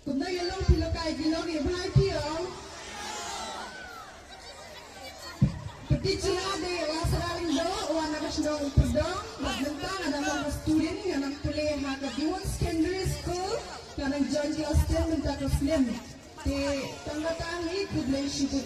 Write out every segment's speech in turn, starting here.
Cũng đây là thì là cái gì nó điểm hai phiếu. Petition ada yang sering do, orang nak sedang pedang, tentang ada orang student yang nak kuliah ke Diwan Secondary School, yang nak join kelas 10 minta kelas 6. Di tangga tangi kuliah situ.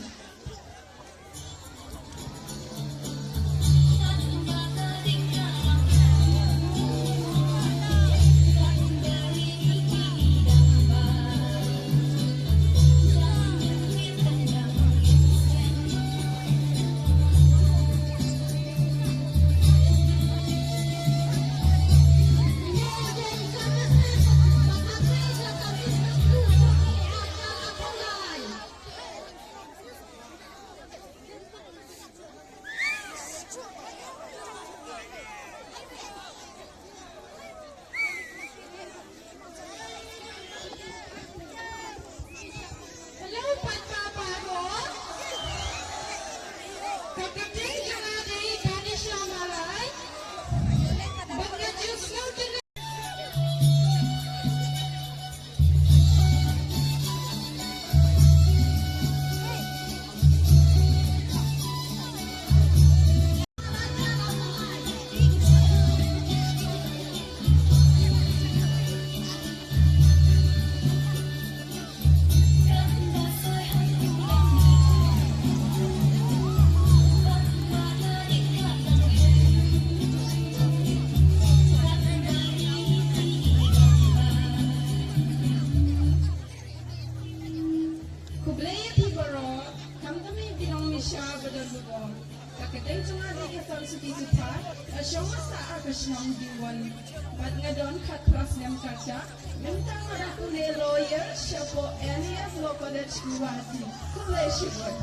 Lawyer, Shapo, Elias, Law College, Guwahati. Congratulations.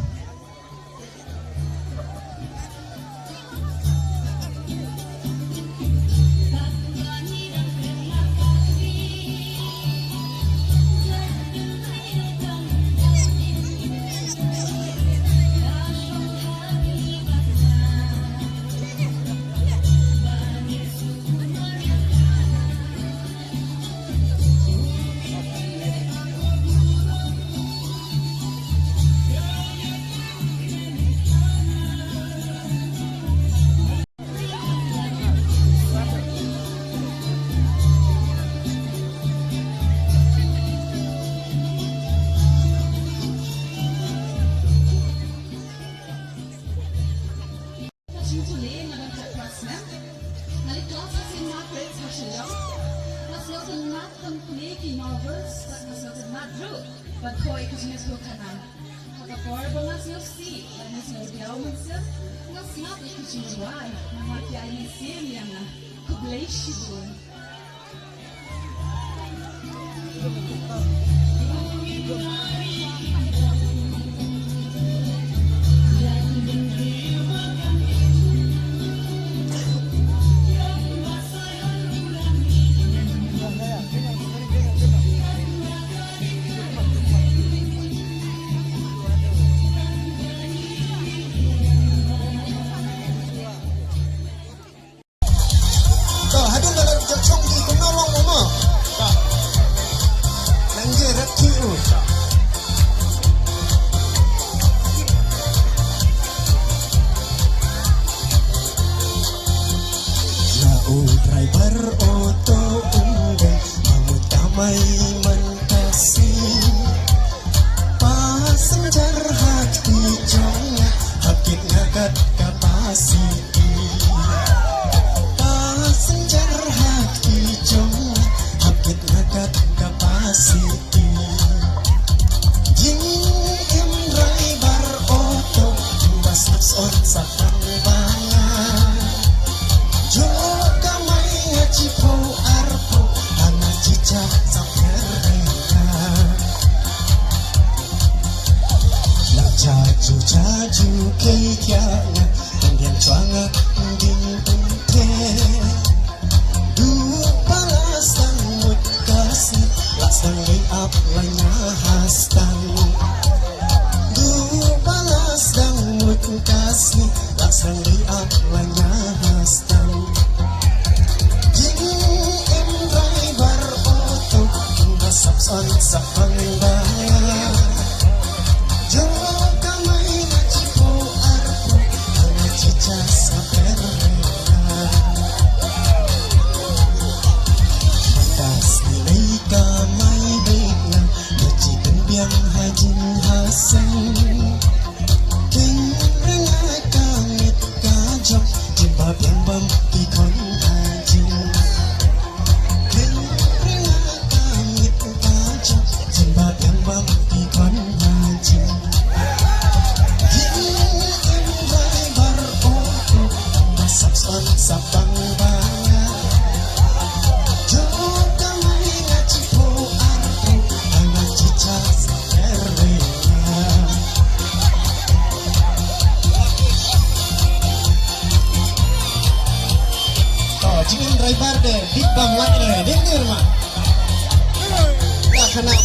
But koi kujingas ko kanan. Kapor bangas yo si, bangas yo diaw magsir, ngas mat ikujinwai, namati ay nisim yang na kublay shibun. Driver auto unggal mamut damai mentasi passenger hati jongnya hakit ngagat kapasiti passenger hati jongnya hakit ngagat kapasiti jing im driver auto basas on sa pangbangan Cipo arpo anak cicak sapereka nak jaju keikianya kemudian cuanga ding unte du balas sangmut kasih lasang lay up lanya hastan du balas sangmut kasih lasang lay up lanya hastan Sapsan sa hanap.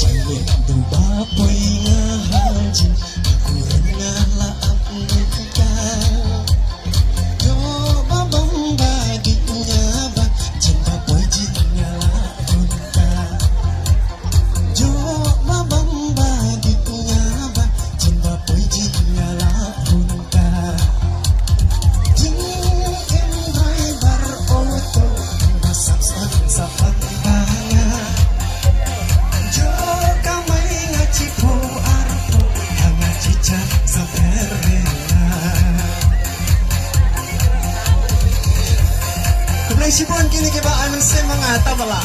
Jangit duba poy nga haji, ikuran nga laap nga. Do babamba di nga ba, cinta poy jin nga laapun ka. Jo babamba di nga ba, cinta poy jin nga laapun ka. Jing em driver auto, masak sa pagkaya. Jo kamay nga chipo arpo, hanga chicha sa perena. Kublay sipon kini kibaan sa mga tabala.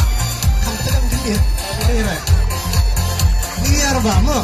Kamtagang galit. Biyar ba mo?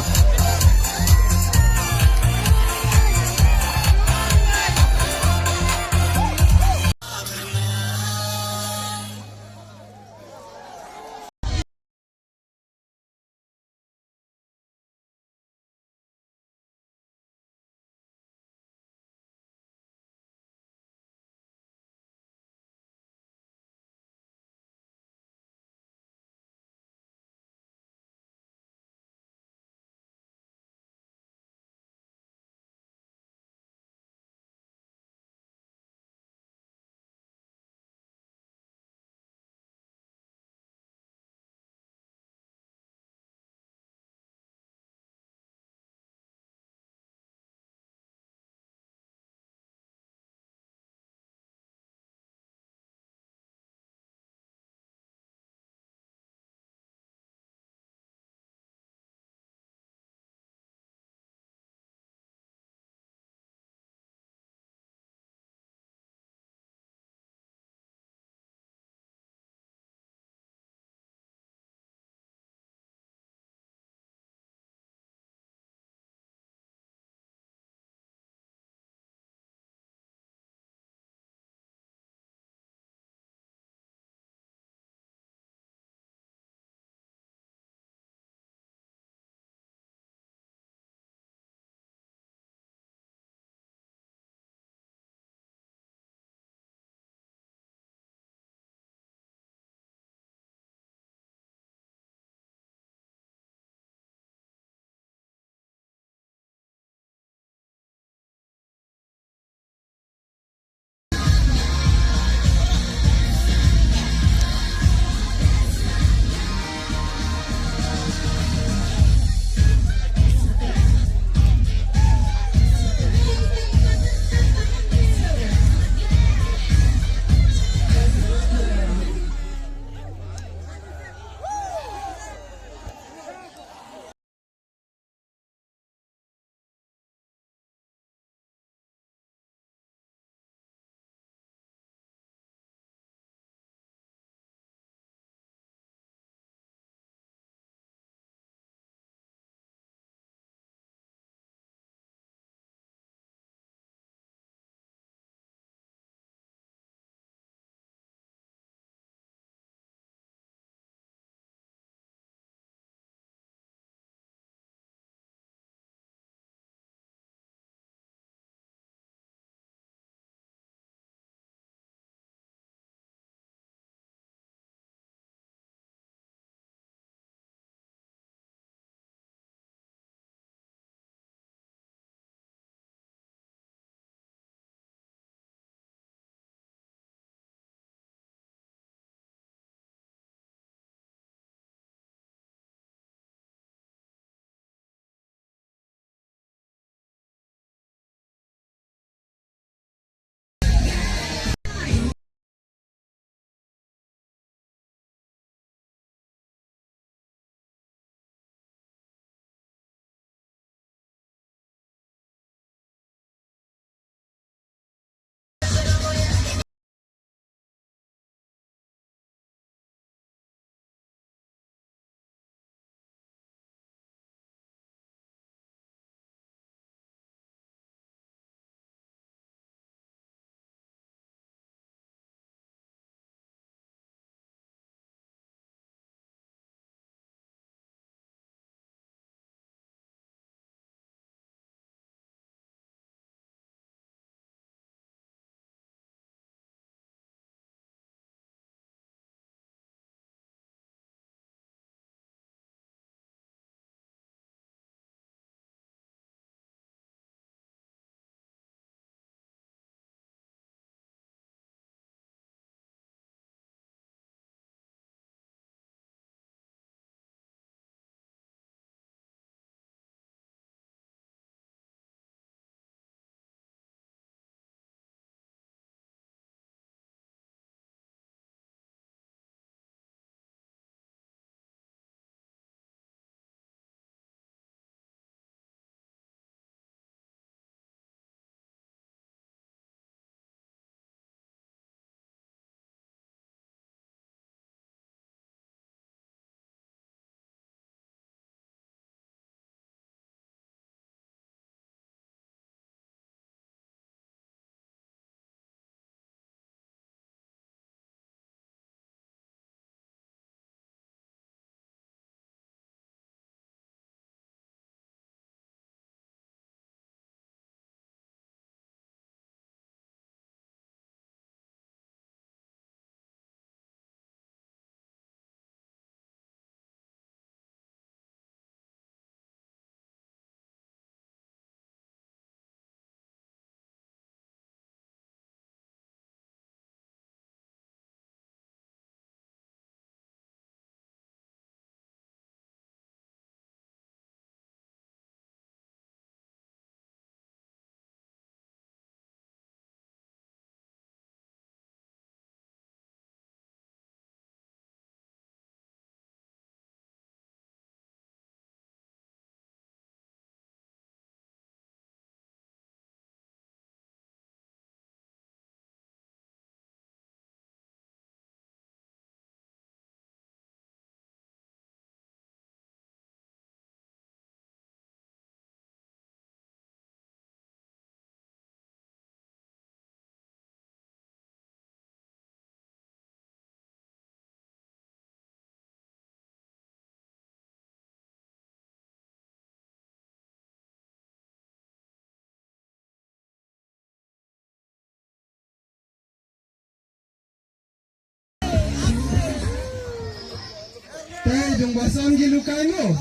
dong basan gilukai mo.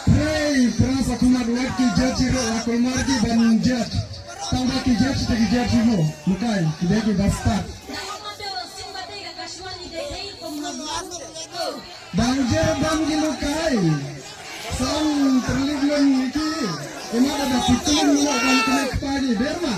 Pray prasa kumar wat ki judge ro akul margi ban judge. Tamba ki judge ta ki judge mo. Mukai kideki bastat. Banjir ban gilukai. Sang terliblon iki. Emang ada pitulun mo ban kena kepadi berma.